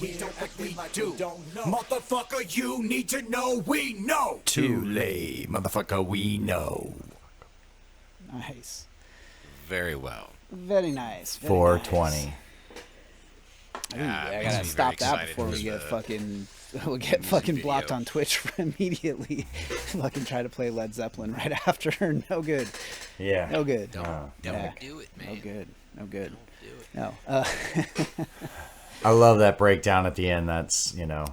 We don't act, we do. Motherfucker, you need to know we know. Too late, motherfucker, we know. Nice. Very well. Very nice. Very 420. Nice. Ooh, Yeah, I makes gotta me stop very that excited before for we get the fucking we'll get fucking video. blocked on Twitch immediately. Fucking try to play Led Zeppelin right after. No good. Yeah. No good. Don't Yeah. do it, man. No good. No good. Don't do it. No. I love that breakdown at the end. That's, you know,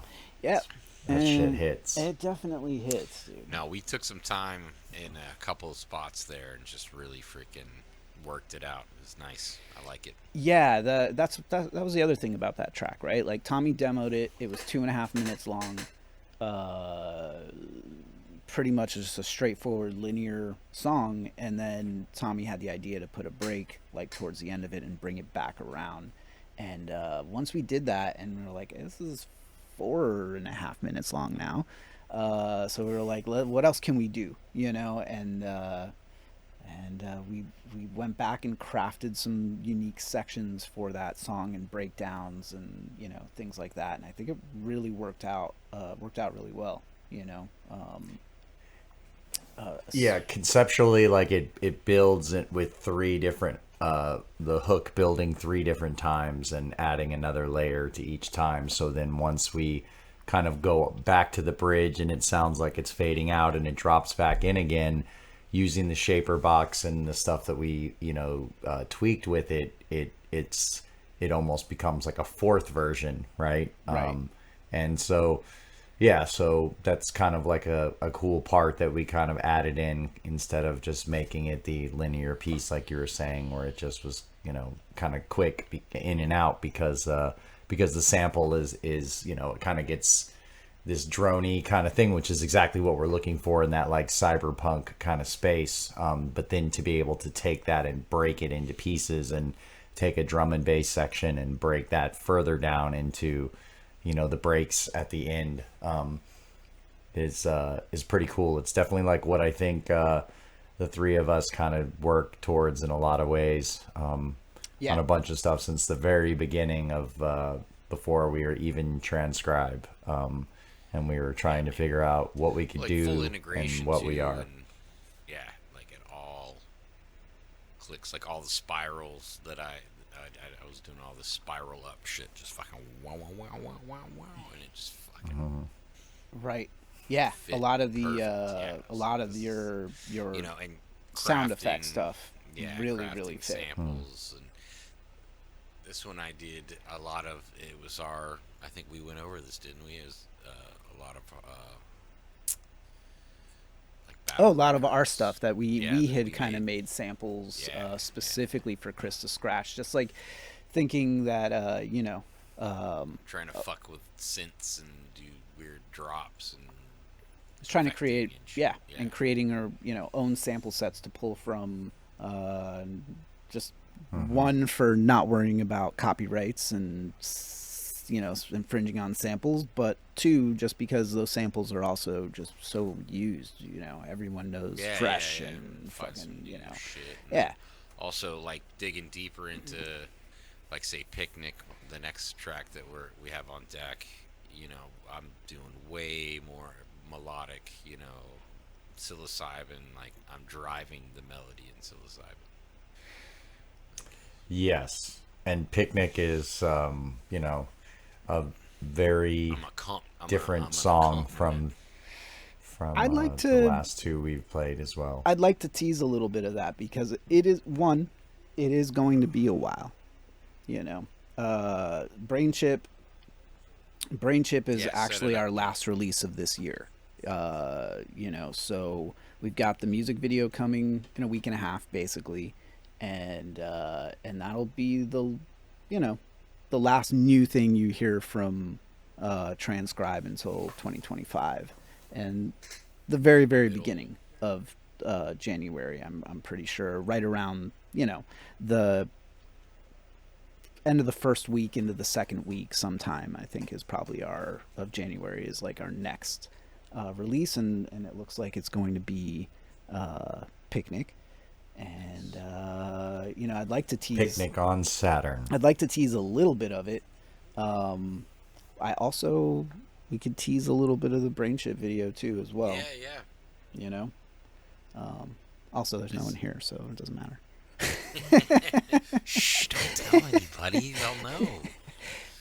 Yep. that shit And hits. It definitely hits, dude. No, we took some time in a couple of spots there and just really freaking worked it out. It was nice. I like it. Yeah, that was the other thing about that track, right? Like Tommy demoed it. It was 2.5 minutes long. Pretty much just a straightforward linear song, and then Tommy had the idea to put a break like towards the end of it and bring it back around. And once we did that, and we were like, this is 4.5 minutes long now. So we were like, what else can we do? You know, and we went back and crafted some unique sections for that song and breakdowns and, you know, things like that. And I think it really worked out really well, you know. Yeah, conceptually, like it builds it with three different, the hook building three different times and adding another layer to each time. So then once we kind of go back to the bridge and it sounds like it's fading out and it drops back in again, using the shaper box and the stuff that we, you know, tweaked with it, it almost becomes like a fourth version, right? Right. And so, yeah, so that's kind of like a cool part that we kind of added in instead of just making it the linear piece like you were saying, where it just was, you know, kind of quick in and out because the sample is you know, it kind of gets this droney kind of thing, which is exactly what we're looking for in that like cyberpunk kind of space. But then to be able to take that and break it into pieces and take a drum and bass section and break that further down into, you know, the breaks at the end, is pretty cool. It's definitely like what I think the three of us kind of work towards in a lot of ways, on a bunch of stuff since the very beginning of before we were even Transcribe, and we were trying to figure out what we could Like do full integration and what too, we are. and yeah, like it all clicks. Like all the spirals that I was doing all this spiral up shit, just fucking wow wow wow wow wow wow, and it just fucking Right. Yeah. fit A lot of the perfect. Yeah, a lot of this- your you know, and sound effect crafting- stuff yeah, really crafting fit. samples. And this one I did a lot of. It was our. I think we went over this, didn't we? It was a lot of like Oh, a lot of battle our records. stuff that we Yeah, we that had we kind of made. made samples Yeah, yeah. specifically for Chris to scratch, just like thinking that you know, Trying to fuck with synths and do weird drops and just trying to affecting create and shit. and creating our, you know, own sample sets to pull from, just one, for not worrying about copyrights and you know, infringing on samples, but two, just because those samples are also just so used, you know, everyone knows Yeah, Fresh yeah, yeah. and Find some fucking, you new know, shit. And yeah. Also, like digging deeper into, like say Picnic, the next track that we have on deck. You know, I'm doing way more melodic. You know, psilocybin. Like I'm driving the melody in psilocybin. Yes, and Picnic is, you know, a very I'm different a song accompaniment. from I'd like the to- last two we've played as well. I'd like to tease a little bit of that because it is going to be a while, you know. Brain Chip is Yeah, set actually it up. our last release of this year. You know, so we've got the music video coming in a week and a half basically, and that'll be the, you know, the last new thing you hear from Transcribe until 2025, and the very beginning of January. I'm pretty sure right around, you know, the end of the first week into the second week sometime, I think is probably of January is like our next release, and it looks like it's going to be Picnic. And you know, I'd like to tease Picnic on Saturn. I'd like to tease a little bit of it, I also we could tease a little bit of the brain shit video too as well. Yeah. You know. Also, there's no one here, so it doesn't matter. Shh! Don't tell anybody. They'll know.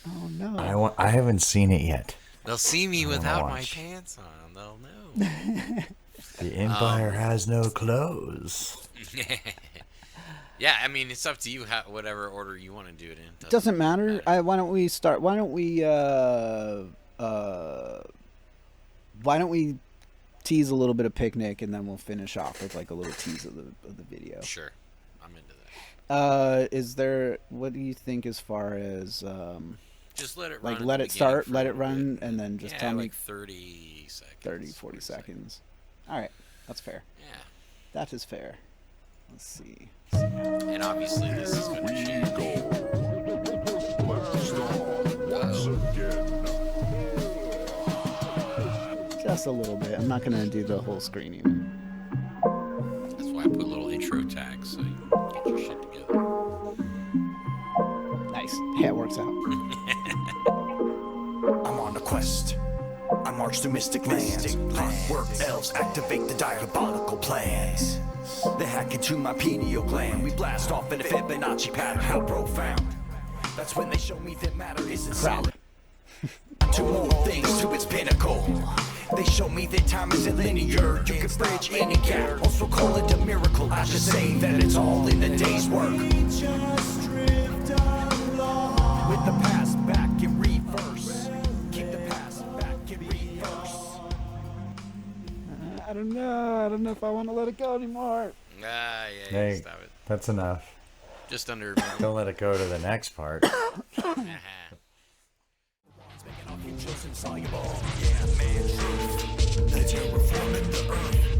Oh no! I haven't seen it yet. They'll see me wanna without my watch. pants on. They'll know. The Empire has no clothes. Yeah, I mean, it's up to you. Whatever order you want to do it in. Doesn't matter. Why don't we start? Why don't we tease a little bit of Picnic, and then we'll finish off with like a little tease of the video. Sure, I'm into that. Is there? What do you think as far as Just let it run. like at let the it beginning start, for let a it little run, bit. and then just Yeah, tell me like 30 seconds. 30, 40 seconds. All right, that's fair. Yeah, That is fair. Let's see. and obviously this is going to change. Just a little bit. I'm not gonna do the whole screen even. That's why I put little intro tags so you can get your shit together. Nice. Yeah, it works out. I'm on a quest. I march through mystic lands. Work elves activate the diabolical plans. They hack into my pineal gland. We blast off in a Fibonacci pattern. How profound. That's when they show me that matter isn't sound. To more things to its pinnacle. They show me that time isn't linear. You can bridge any gap. Also call it a miracle. I should say that it's all in the day's work. With the past back in reverse. Keep the past back in reverse. I don't know. I don't know if I want to let it go anymore. Yeah, Hey, stop it. that's enough. Just under. Don't let it go to the next part. Making our futures insoluble. Yeah, man, truth. The terraforming the earth.